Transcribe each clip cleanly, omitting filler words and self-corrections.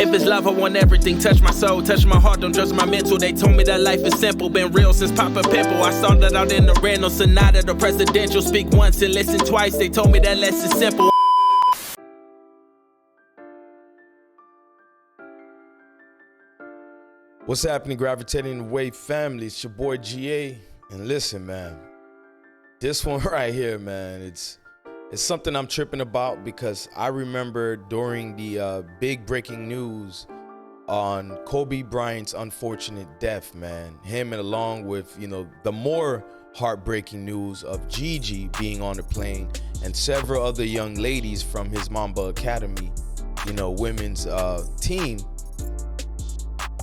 If it's love, I want everything. Touch my soul, touch my heart, don't judge my mental. They told me that life is simple, been real since Papa Pimple. I started out in the rental, Sonata, the presidential. Speak once and listen twice, they told me that less is simple. What's happening, Gravitating Wave family? It's your boy GA. And listen, man, this one right here, man, it's something I'm tripping about because I remember during the big breaking news on Kobe Bryant's unfortunate death, man, him and along with, the more heartbreaking news of Gigi being on the plane and several other young ladies from his Mamba Academy, women's team.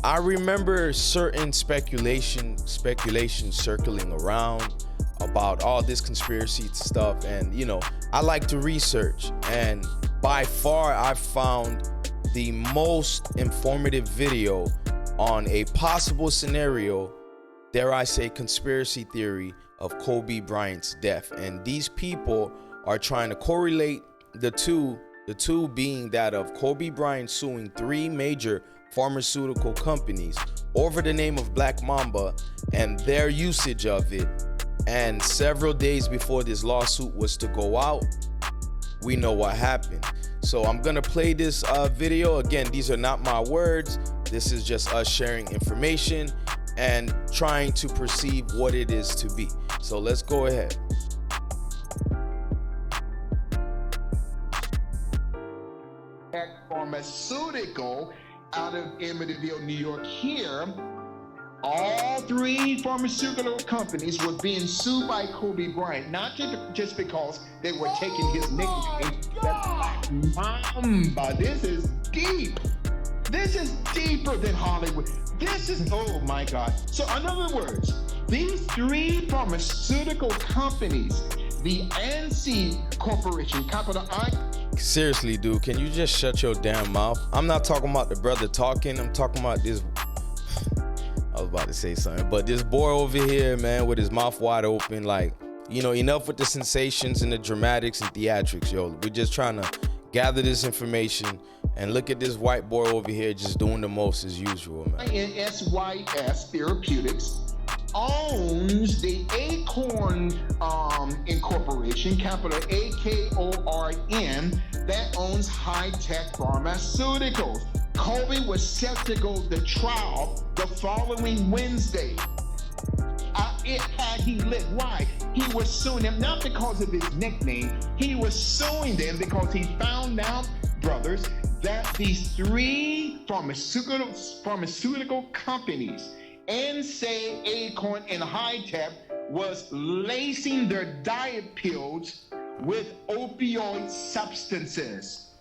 I remember certain speculation circling around about all this conspiracy stuff, and I like to research, and by far I've found the most informative video on a possible scenario, dare I say conspiracy theory, of Kobe Bryant's death. And these people are trying to correlate the two being that of Kobe Bryant suing 3 major pharmaceutical companies over the name of Black Mamba and their usage of it. And several days before this lawsuit was to go out, we know what happened. So I'm gonna play this video. Again, these are not my words. This is just us sharing information and trying to perceive what it is to be. So let's go ahead. Pharmaceutical out of Amityville, New York here. All 3 pharmaceutical companies were being sued by Kobe Bryant, not just because they were taking his nickname, Black Mamba. This is deep. This is deeper than Hollywood. This is, oh my God. So in other words, these 3 pharmaceutical companies, the AGIANST Corporation, capital I. Seriously, dude, can you just shut your damn mouth? I'm not talking about the brother talking. I'm talking about this. I was about to say something, but this boy over here, man, with his mouth wide open, like, enough with the sensations and the dramatics and theatrics, yo. We're just trying to gather this information, and look at this white boy over here just doing the most as usual, man. SYS Therapeutics owns the Acorn Incorporation, capital AKORN, that owns high-tech pharmaceuticals. Kobe was set to go to trial the following Wednesday. Had he lived, why? He was suing them not because of his nickname. He was suing them because he found out, brothers, that these 3 pharmaceutical companies, AGIANST, Acorn, and High-Tech, was lacing their diet pills with opioid substances.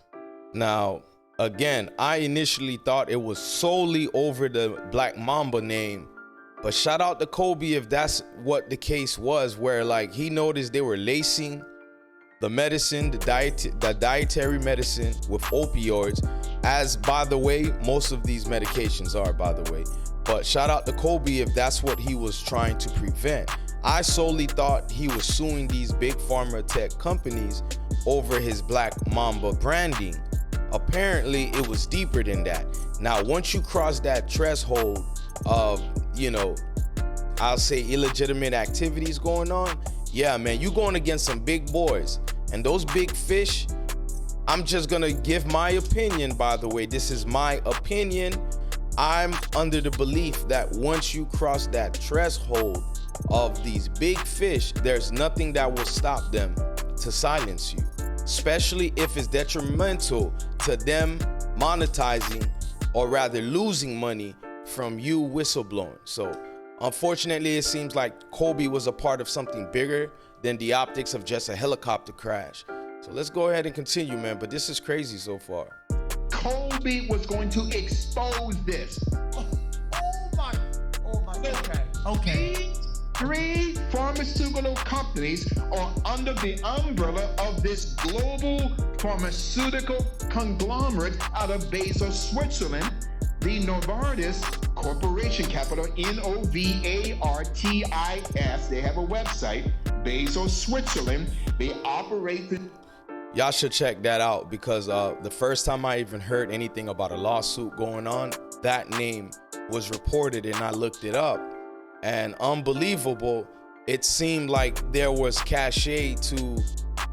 Now, again, I initially thought it was solely over the Black Mamba name, but shout out to Kobe if that's what the case was, where like he noticed they were lacing the medicine, the dietary medicine with opioids, as by the way, most of these medications are, by the way. But shout out to Kobe if that's what he was trying to prevent. I solely thought he was suing these big pharma tech companies over his Black Mamba branding. Apparently, it was deeper than that. Now, once you cross that threshold of, I'll say illegitimate activities going on, yeah, man, you going against some big boys. And those big fish, I'm just gonna give my opinion, by the way. This is my opinion. I'm under the belief that once you cross that threshold of these big fish, there's nothing that will stop them to silence you, especially if it's detrimental to them monetizing, or rather losing money from you whistleblowing. So unfortunately, it seems like Kobe was a part of something bigger than the optics of just a helicopter crash. So let's go ahead and continue, man, but this is crazy so far. Kobe was going to expose this. Oh my, okay. 3 pharmaceutical companies are under the umbrella of this global pharmaceutical conglomerate out of Basel, Switzerland, the Novartis Corporation, capital Novartis. They have a website, Basel, Switzerland. They operate the Y'all should check that out, because the first time I even heard anything about a lawsuit going on, that name was reported, and I looked it up. And unbelievable, it seemed like there was cachet to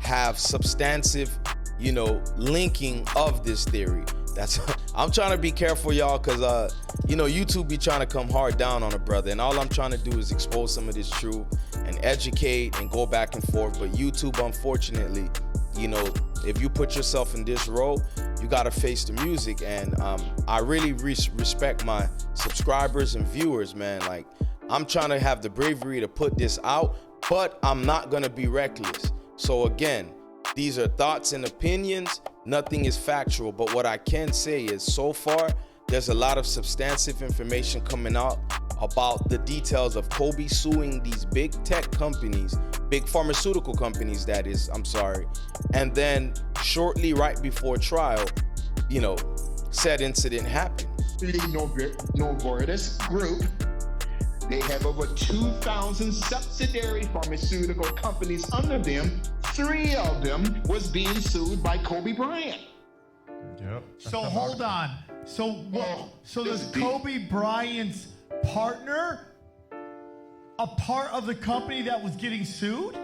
have substantive, you know, linking of this theory. That's I'm trying to be careful, y'all, because you know, YouTube be trying to come hard down on a brother, and all I'm trying to do is expose some of this truth and educate and go back and forth. But YouTube, unfortunately, you know, if you put yourself in this role, you gotta face the music. And I really respect my subscribers and viewers, man. Like, I'm trying to have the bravery to put this out, but I'm not gonna be reckless. So again, these are thoughts and opinions. Nothing is factual, but what I can say is, so far, there's a lot of substantive information coming out about the details of Kobe suing these big tech companies, big pharmaceutical companies, that is, I'm sorry. And then shortly right before trial, you know, said incident happened. The Novartis Group, they have over 2,000 subsidiary pharmaceutical companies under them. 3 of them was being sued by Kobe Bryant. Yep. So hold on. So what? So does Kobe Bryant's partner a part of the company that was getting sued?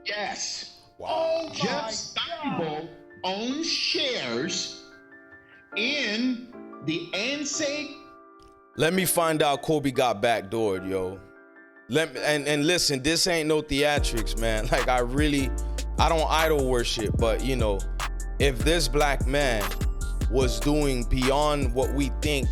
Yes. Oh Jeff my Steinberg God. owns shares in the ANSAID. Let me find out Kobe got backdoored, yo. And listen, this ain't no theatrics, man. Like, I don't idol worship, but you know, if this black man was doing beyond what we think,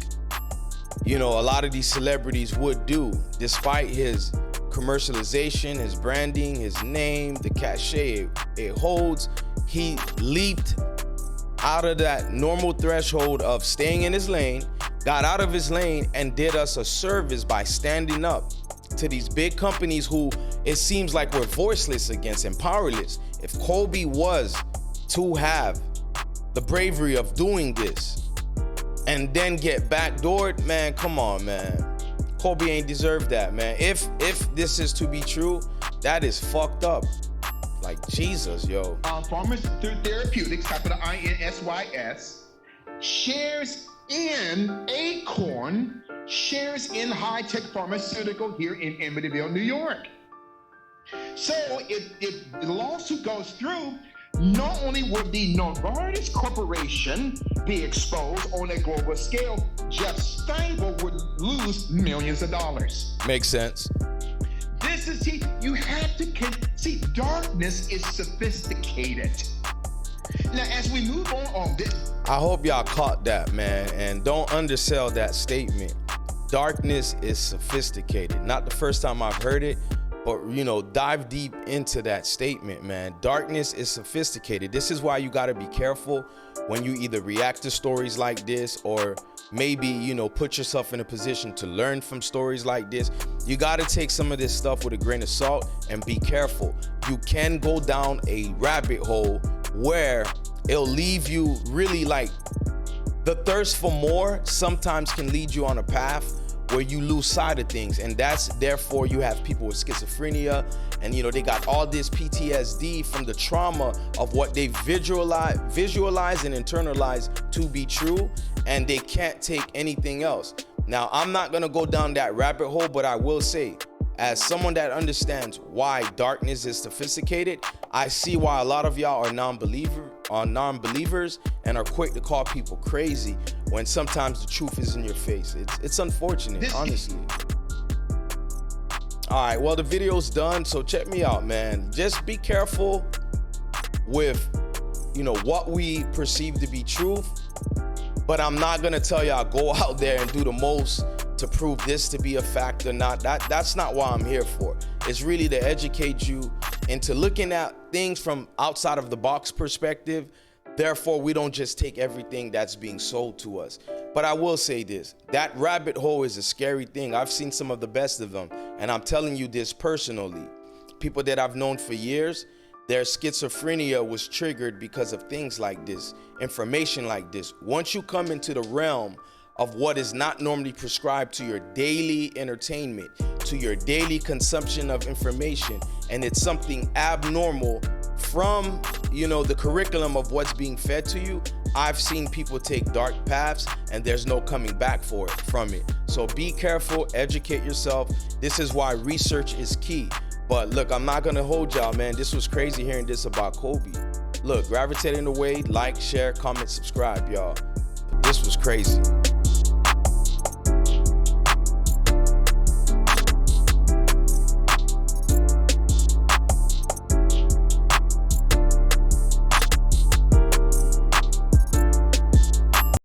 you know, a lot of these celebrities would do, despite his commercialization, his branding, his name, the cachet it holds, he leaped out of that normal threshold of staying in his lane, got out of his lane, and did us a service by standing up to these big companies who it seems like we're voiceless against and powerless. If Kobe was to have the bravery of doing this and then get backdoored, man, come on, man. Kobe ain't deserved that, man. If this is to be true, that is fucked up. Like, Jesus, yo. Pharma Therapeutics, capital INSYS, shares in Acorn, shares in high-tech pharmaceutical here in Amityville, New York. So if the lawsuit goes through, not only would the Novartis Corporation be exposed on a global scale, Jeff Steinberg would lose millions of dollars. Makes sense. This is, you have to see, darkness is sophisticated. Now, as we move on this, I hope y'all caught that, man, and don't undersell that statement. Darkness is sophisticated. Not the first time I've heard it, but, you know, dive deep into that statement, man. Darkness is sophisticated. This is why you got to be careful when you either react to stories like this, or maybe, you know, put yourself in a position to learn from stories like this. You got to take some of this stuff with a grain of salt and be careful. You can go down a rabbit hole where it'll leave you really, like, the thirst for more sometimes can lead you on a path where you lose sight of things, and that's therefore you have people with schizophrenia, and you know, they got all this PTSD from the trauma of what they visualize and internalize to be true, and they can't take anything else. Now, I'm not gonna go down that rabbit hole, but I will say, as someone that understands why darkness is sophisticated, I see why a lot of y'all are non-believers and are quick to call people crazy when sometimes the truth is in your face. It's unfortunate, honestly. All right, well, the video's done, so check me out, man. Just be careful with, you know, what we perceive to be truth, but I'm not gonna tell y'all go out there and do the most to prove this to be a fact or not. That's not what I'm here for. It's really to educate you into looking at things from outside of the box perspective. Therefore, we don't just take everything that's being sold to us. But I will say this, that rabbit hole is a scary thing. I've seen some of the best of them, and I'm telling you this personally. People that I've known for years, their schizophrenia was triggered because of things like this, information like this. Once you come into the realm of what is not normally prescribed to your daily entertainment, to your daily consumption of information, and it's something abnormal from, you know, the curriculum of what's being fed to you, I've seen people take dark paths and there's no coming back from it. So be careful, educate yourself. This is why research is key. But look, I'm not gonna hold y'all, man. This was crazy hearing this about Kobe. Look, Gravitating Away, like, share, comment, subscribe, y'all. This was crazy.